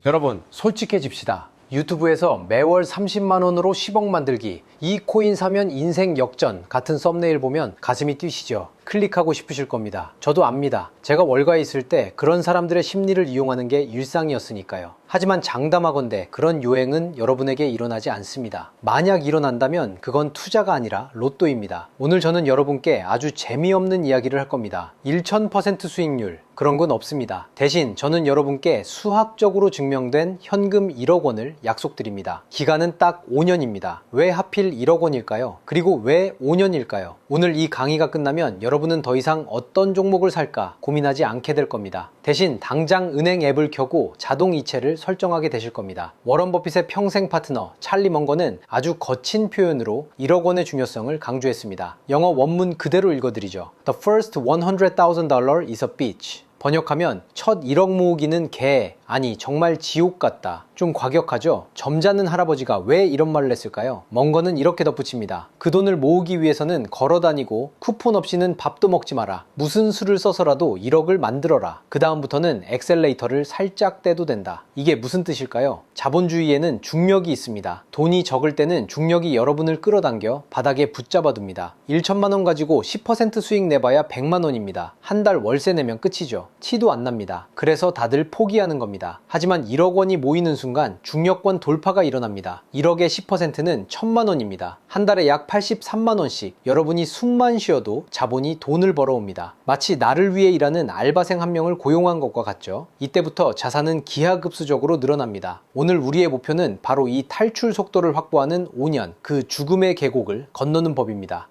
여러분, 솔직해집시다. 유튜브에서 매월 30만원으로 10억 만들기, 이 코인 사면 인생 역전 같은 썸네일 보면 가슴이 뛰시죠. 클릭하고 싶으실 겁니다. 저도 압니다. 제가 월가에 있을 때 그런 사람들의 심리를 이용하는 게 일상이었으니까요. 하지만 장담하건대 그런 요행은 여러분에게 일어나지 않습니다. 만약 일어난다면 그건 투자가 아니라 로또입니다. 오늘 저는 여러분께 아주 재미없는 이야기를 할 겁니다. 1000% 수익률, 그런 건 없습니다. 대신 저는 여러분께 수학적으로 증명된 현금 1억 원을 약속드립니다. 기간은 딱 5년입니다. 왜 하필 1억 원일까요? 그리고 왜 5년일까요? 오늘 이 강의가 끝나면 여러분은 더 이상 어떤 종목을 살까 고민하지 않게 될 겁니다. 대신 당장 은행 앱을 켜고 자동 이체를 설정하게 되실 겁니다. 워런 버핏의 평생 파트너 찰리 먼거는 아주 거친 표현으로 1억 원의 중요성을 강조했습니다. 영어 원문 그대로 읽어드리죠. The first $100,000 is a bitch. 번역하면 첫 1억 모으기는 개, 아니 정말 지옥 같다. 좀 과격하죠? 점잖은 할아버지가 왜 이런 말을 했을까요? 먼거는 이렇게 덧붙입니다. 그 돈을 모으기 위해서는 걸어다니고 쿠폰 없이는 밥도 먹지 마라. 무슨 수를 써서라도 1억을 만들어라. 그 다음부터는 엑셀레이터를 살짝 떼도 된다. 이게 무슨 뜻일까요? 자본주의에는 중력이 있습니다. 돈이 적을 때는 중력이 여러분을 끌어당겨 바닥에 붙잡아둡니다. 1천만 원 가지고 10% 수익 내봐야 100만 원입니다. 한 달 월세 내면 끝이죠. 티도 안 납니다. 그래서 다들 포기하는 겁니다. 하지만 1억 원이 모이는 순간 중력권 돌파가 일어납니다. 1억의 10%는 1000만 원입니다. 한 달에 약 83만 원씩 여러분이 숨만 쉬어도 자본이 돈을 벌어옵니다. 마치 나를 위해 일하는 알바생 한 명을 고용한 것과 같죠. 이때부터 자산은 기하급수적으로 늘어납니다. 오늘 우리의 목표는 바로 이 탈출 속도를 확보하는 5년, 그 죽음의 계곡을 건너는 법입니다.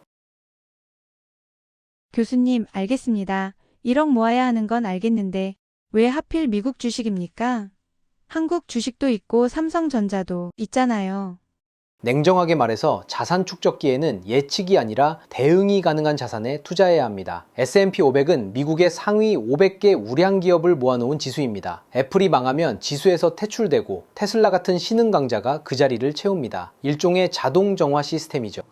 교수님, 알겠습니다. 1억 모아야 하는 건 알겠는데 왜 하필 미국 주식입니까? 한국 주식도 있고 삼성전자도 있잖아요. 냉정하게 말해서 자산 축적기에는 예측이 아니라 대응이 가능한 자산에 투자해야 합니다. S&P 500은 미국의 상위 500개 우량 기업을 모아놓은 지수입니다. 애플이 망하면 지수에서 퇴출되고 테슬라 같은 신흥 강자가 그 자리를 채웁니다. 일종의 자동 정화 시스템이죠.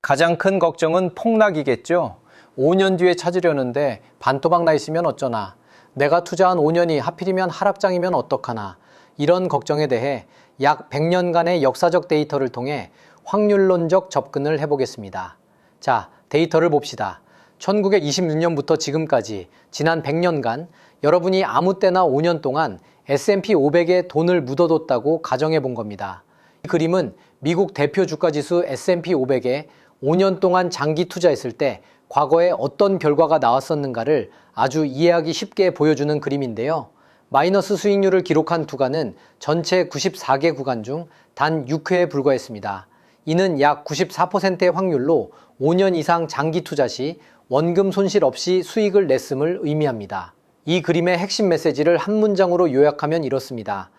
가장 큰 걱정은 폭락이겠죠. 5년 뒤에 찾으려는데 반토막 나 있으면 어쩌나. 내가 투자한 5년이 하필이면 하락장이면 어떡하나. 이런 걱정에 대해 약 100년간의 역사적 데이터를 통해 확률론적 접근을 해보겠습니다. 자, 데이터를 봅시다. 1926년부터 지금까지 지난 100년간 여러분이 아무 때나 5년 동안 S&P 500에 돈을 묻어뒀다고 가정해 본 겁니다. 이 그림은 미국 대표 주가지수 S&P 500에 5년 동안 장기 투자했을 때 과거에 어떤 결과가 나왔었는가를 아주 이해하기 쉽게 보여주는 그림인데요. 마이너스 수익률을 기록한 구간은 전체 94개 구간 중 단 6회에 불과했습니다. 이는 약 94%의 확률로 5년 이상 장기 투자 시 원금 손실 없이 수익을 냈음을 의미합니다. 이 그림의 핵심 메시지를 한 문장으로 요약하면 이렇습니다.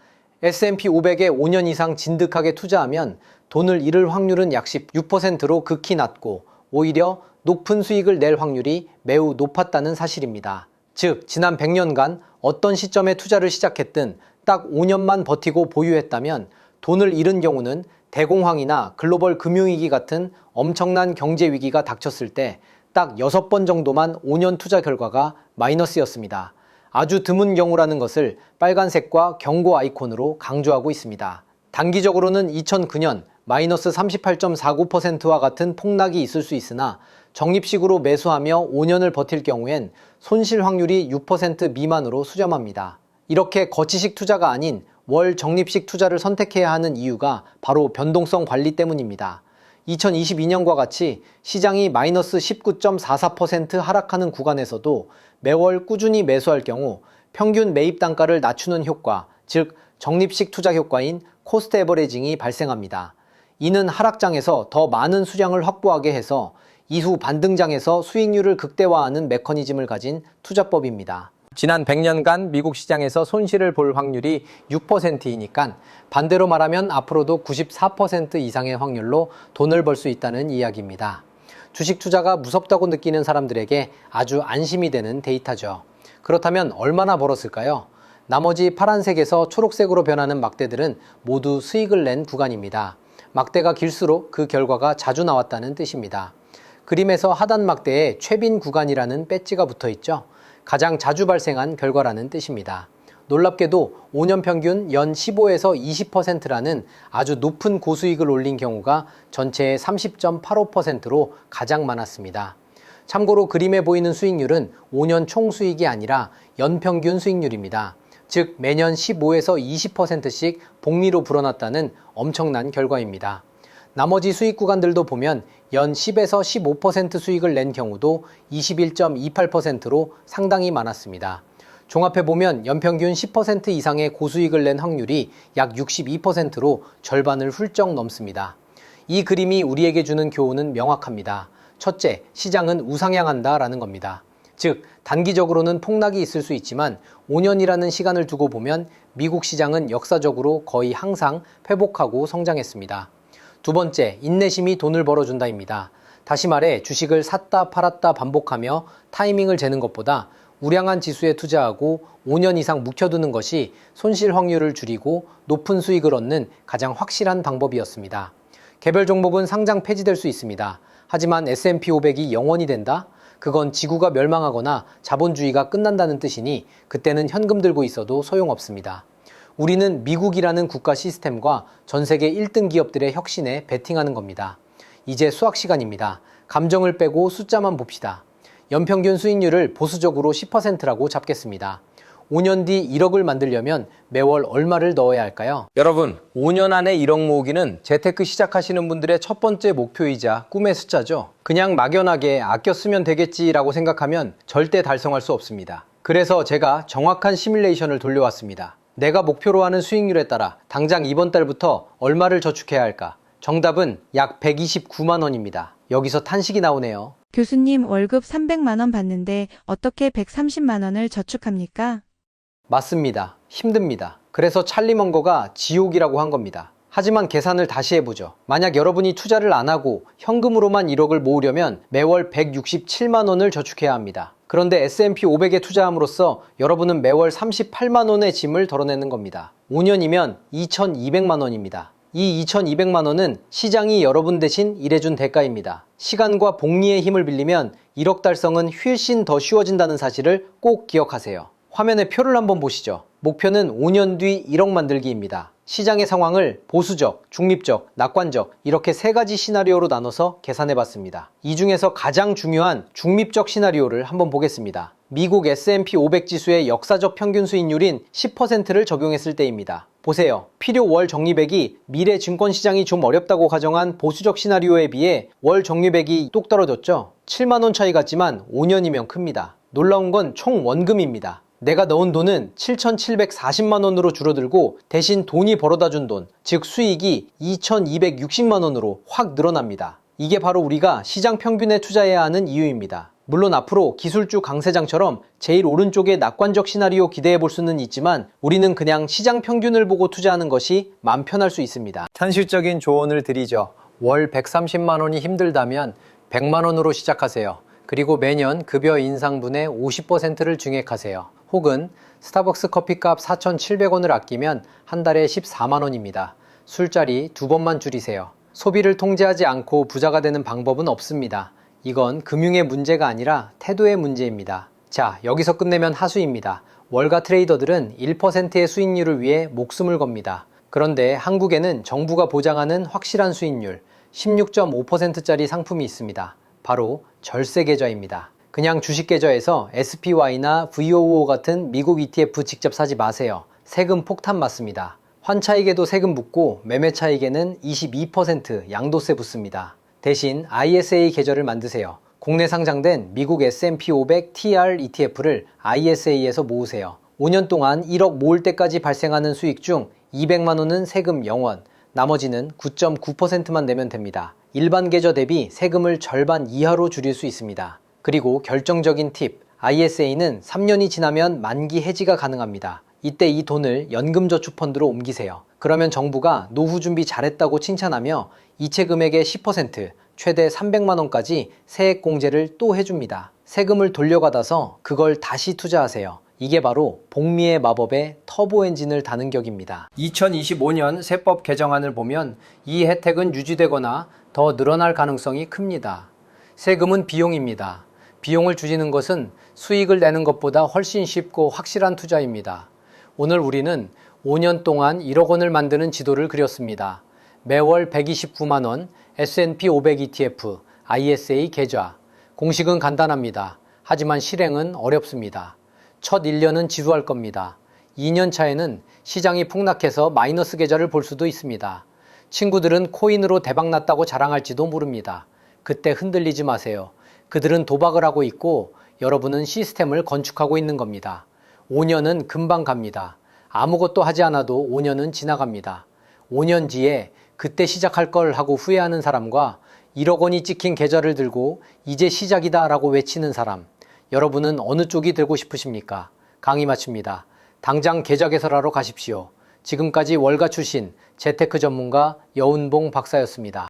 S&P 500에 5년 이상 진득하게 투자하면 돈을 잃을 확률은 약 16%로 극히 낮고 오히려 높은 수익을 낼 확률이 매우 높았다는 사실입니다. 즉, 지난 100년간 어떤 시점에 투자를 시작했든 딱 5년만 버티고 보유했다면 돈을 잃은 경우는 대공황이나 글로벌 금융위기 같은 엄청난 경제위기가 닥쳤을 때 딱 6번 정도만 5년 투자 결과가 마이너스였습니다. 아주 드문 경우라는 것을 빨간색과 경고 아이콘으로 강조하고 있습니다. 단기적으로는 2009년 마이너스 38.49%와 같은 폭락이 있을 수 있으나 적립식으로 매수하며 5년을 버틸 경우엔 손실 확률이 6% 미만으로 수렴합니다. 이렇게 거치식 투자가 아닌 월 적립식 투자를 선택해야 하는 이유가 바로 변동성 관리 때문입니다. 2022년과 같이 시장이 마이너스 19.44% 하락하는 구간에서도 매월 꾸준히 매수할 경우 평균 매입 단가를 낮추는 효과, 즉 적립식 투자 효과인 코스트 에버리징이 발생합니다. 이는 하락장에서 더 많은 수량을 확보하게 해서 이후 반등장에서 수익률을 극대화하는 메커니즘을 가진 투자법입니다. 지난 100년간 미국 시장에서 손실을 볼 확률이 6%이니까 반대로 말하면 앞으로도 94% 이상의 확률로 돈을 벌 수 있다는 이야기입니다. 주식 투자가 무섭다고 느끼는 사람들에게 아주 안심이 되는 데이터죠. 그렇다면 얼마나 벌었을까요? 나머지 파란색에서 초록색으로 변하는 막대들은 모두 수익을 낸 구간입니다. 막대가 길수록 그 결과가 자주 나왔다는 뜻입니다. 그림에서 하단 막대에 최빈 구간이라는 배지가 붙어 있죠. 가장 자주 발생한 결과라는 뜻입니다. 놀랍게도 5년 평균 연 15에서 20%라는 아주 높은 고수익을 올린 경우가 전체의 30.85%로 가장 많았습니다. 참고로 그림에 보이는 수익률은 5년 총 수익이 아니라 연평균 수익률입니다. 즉 매년 15에서 20%씩 복리로 불어났다는 엄청난 결과입니다. 나머지 수익 구간들도 보면 연 10에서 15% 수익을 낸 경우도 21.28%로 상당히 많았습니다. 종합해보면 연평균 10% 이상의 고수익을 낸 확률이 약 62%로 절반을 훌쩍 넘습니다. 이 그림이 우리에게 주는 교훈은 명확합니다. 첫째, 시장은 우상향한다 라는 겁니다. 즉, 단기적으로는 폭락이 있을 수 있지만 5년이라는 시간을 두고 보면 미국 시장은 역사적으로 거의 항상 회복하고 성장했습니다. 두 번째, 인내심이 돈을 벌어준다입니다. 다시 말해 주식을 샀다 팔았다 반복하며 타이밍을 재는 것보다 우량한 지수에 투자하고 5년 이상 묵혀두는 것이 손실 확률을 줄이고 높은 수익을 얻는 가장 확실한 방법이었습니다. 개별 종목은 상장 폐지될 수 있습니다. 하지만 S&P 500이 영원히 된다? 그건 지구가 멸망하거나 자본주의가 끝난다는 뜻이니 그때는 현금 들고 있어도 소용없습니다. 우리는 미국이라는 국가 시스템과 전 세계 1등 기업들의 혁신에 베팅하는 겁니다. 이제 수학 시간입니다. 감정을 빼고 숫자만 봅시다. 연평균 수익률을 보수적으로 10%라고 잡겠습니다. 5년 뒤 1억을 만들려면 매월 얼마를 넣어야 할까요? 여러분, 5년 안에 1억 모으기는 재테크 시작하시는 분들의 첫 번째 목표이자 꿈의 숫자죠. 그냥 막연하게 아껴 쓰면 되겠지라고 생각하면 절대 달성할 수 없습니다. 그래서 제가 정확한 시뮬레이션을 돌려왔습니다. 내가 목표로 하는 수익률에 따라 당장 이번 달부터 얼마를 저축해야 할까? 정답은 약 129만 원입니다. 여기서 탄식이 나오네요. 교수님 월급 300만 원 받는데 어떻게 130만 원을 저축합니까? 맞습니다. 힘듭니다. 그래서 찰리 먼거가 지옥이라고 한 겁니다. 하지만 계산을 다시 해보죠. 만약 여러분이 투자를 안 하고 현금으로만 1억을 모으려면 매월 167만 원을 저축해야 합니다. 그런데 S&P 500에 투자함으로써 여러분은 매월 38만 원의 짐을 덜어내는 겁니다. 5년이면 2,200만 원입니다. 이 2,200만 원은 시장이 여러분 대신 일해준 대가입니다. 시간과 복리의 힘을 빌리면 1억 달성은 훨씬 더 쉬워진다는 사실을 꼭 기억하세요. 화면에 표를 한번 보시죠. 목표는 5년 뒤 1억 만들기입니다. 시장의 상황을 보수적, 중립적, 낙관적 이렇게 세 가지 시나리오로 나눠서 계산해 봤습니다. 이 중에서 가장 중요한 중립적 시나리오를 한번 보겠습니다. 미국 S&P 500 지수의 역사적 평균 수익률인 10%를 적용했을 때입니다. 보세요. 필요 월 적립액이 미래 증권시장이 좀 어렵다고 가정한 보수적 시나리오에 비해 월 적립액이 뚝 떨어졌죠. 7만 원 차이 같지만 5년이면 큽니다. 놀라운 건 총 원금입니다. 내가 넣은 돈은 7,740만 원으로 줄어들고 대신 돈이 벌어다 준 돈, 즉 수익이 2,260만 원으로 확 늘어납니다. 이게 바로 우리가 시장 평균에 투자해야 하는 이유입니다. 물론 앞으로 기술주 강세장처럼 제일 오른쪽의 낙관적 시나리오 기대해 볼 수는 있지만 우리는 그냥 시장 평균을 보고 투자하는 것이 맘 편할 수 있습니다. 현실적인 조언을 드리죠. 월 130만 원이 힘들다면 100만 원으로 시작하세요. 그리고 매년 급여 인상분의 50%를 증액하세요. 혹은 스타벅스 커피값 4,700원을 아끼면 한 달에 14만 원입니다. 술자리 2번만 줄이세요. 소비를 통제하지 않고 부자가 되는 방법은 없습니다. 이건 금융의 문제가 아니라 태도의 문제입니다. 자, 여기서 끝내면 하수입니다. 월가 트레이더들은 1%의 수익률을 위해 목숨을 겁니다. 그런데 한국에는 정부가 보장하는 확실한 수익률 16.5%짜리 상품이 있습니다. 바로 절세계좌입니다. 그냥 주식계좌에서 SPY나 VOO 같은 미국 ETF 직접 사지 마세요. 세금 폭탄 맞습니다. 환차익에도 세금 붙고 매매차익에는 22% 양도세 붙습니다. 대신 ISA 계좌를 만드세요. 국내 상장된 미국 S&P 500 TR ETF를 ISA에서 모으세요. 5년 동안 1억 모을 때까지 발생하는 수익 중 200만 원은 세금 0원, 나머지는 9.9%만 내면 됩니다. 일반 계좌 대비 세금을 절반 이하로 줄일 수 있습니다. 그리고 결정적인 팁, ISA는 3년이 지나면 만기 해지가 가능합니다. 이때 이 돈을 연금저축펀드로 옮기세요. 그러면 정부가 노후 준비 잘했다고 칭찬하며 이체 금액의 10%, 최대 300만 원까지 세액 공제를 또 해줍니다. 세금을 돌려받아서 그걸 다시 투자하세요. 이게 바로 복리의 마법의 터보 엔진을 다는 격입니다. 2025년 세법 개정안을 보면 이 혜택은 유지되거나 더 늘어날 가능성이 큽니다. 세금은 비용입니다. 비용을 줄이는 것은 수익을 내는 것보다 훨씬 쉽고 확실한 투자입니다. 오늘 우리는 5년 동안 1억 원을 만드는 지도를 그렸습니다. 매월 129만 원, S&P 500 ETF, ISA 계좌. 공식은 간단합니다. 하지만 실행은 어렵습니다. 첫 1년은 지루할 겁니다. 2년 차에는 시장이 폭락해서 마이너스 계좌를 볼 수도 있습니다. 친구들은 코인으로 대박났다고 자랑할지도 모릅니다. 그때 흔들리지 마세요. 그들은 도박을 하고 있고 여러분은 시스템을 건축하고 있는 겁니다. 5년은 금방 갑니다. 아무것도 하지 않아도 5년은 지나갑니다. 5년 뒤에 그때 시작할 걸 하고 후회하는 사람과 1억 원이 찍힌 계좌를 들고 이제 시작이다 라고 외치는 사람. 여러분은 어느 쪽이 되고 싶으십니까? 강의 마칩니다. 당장 계좌 개설하러 가십시오. 지금까지 월가 출신 재테크 전문가 여운봉 박사였습니다.